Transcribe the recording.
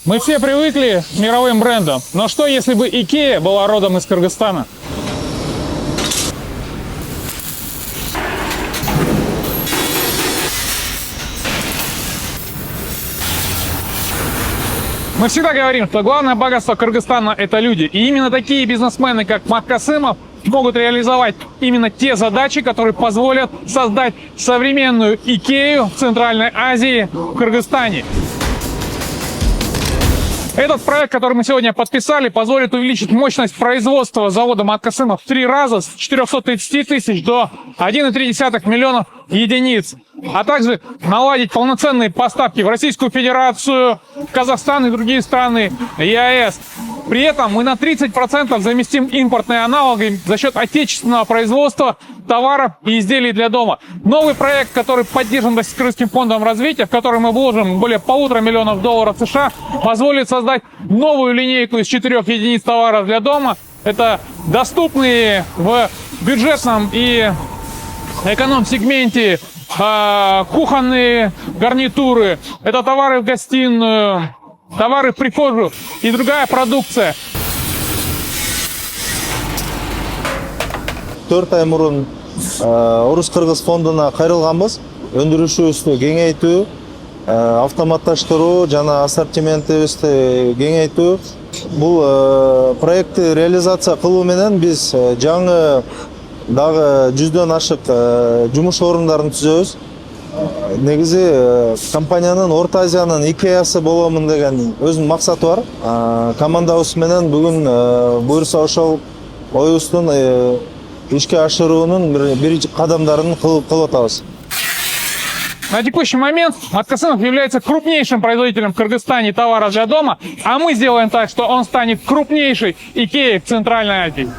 Мы все привыкли к мировым брендам, но что если бы Икея была родом из Кыргызстана? Мы всегда говорим, что главное богатство Кыргызстана – это люди. И именно такие бизнесмены, как Мат Касымов, могут реализовать именно те задачи, которые позволят создать современную Икею в Центральной Азии, в Кыргызстане. Этот проект, который мы сегодня подписали, позволит увеличить мощность производства завода Мат Касымов в 3 раза, с 430 тысяч до 1,3 миллионов единиц, а также наладить полноценные поставки в Российскую Федерацию, Казахстан и другие страны ЕАЭС. При этом мы на 30% заместим импортные аналоги за счет отечественного производства товаров и изделий для дома. Новый проект, который поддержан Российским фондом развития, в который мы вложим более $1,5 миллиона США, позволит создать новую линейку из 4 единиц товаров для дома. Это доступные в бюджетном и эконом-сегменте кухонные гарнитуры, это товары в гостиную, товары в прихожую и другая продукция. 4 ай мурун Орус-Кыргыз фондуна кайрылганбыз. Өндүрүшүбүздү кеңейтүү, автоматташтыруу жана ассортиментибизди кеңейтүү. Бул проектти реализация кылуу менен биз жаңы дагы 100дөн ашык жумуш орундарын түзөбүз. Негизи компаниянын Орто Азиянын Икеясы боломун деген өзүнүн максаты бар. Командабыз менен бүгүн буюрса ошол оюбуздун ишке ашыруунун биринчи кадамдарын кылып атабыз. На текущий момент Мат Касымов является крупнейшим производителем в Кыргызстане товаров для дома, а мы сделаем так, что он станет крупнейшей Икеей в Центральной Азии.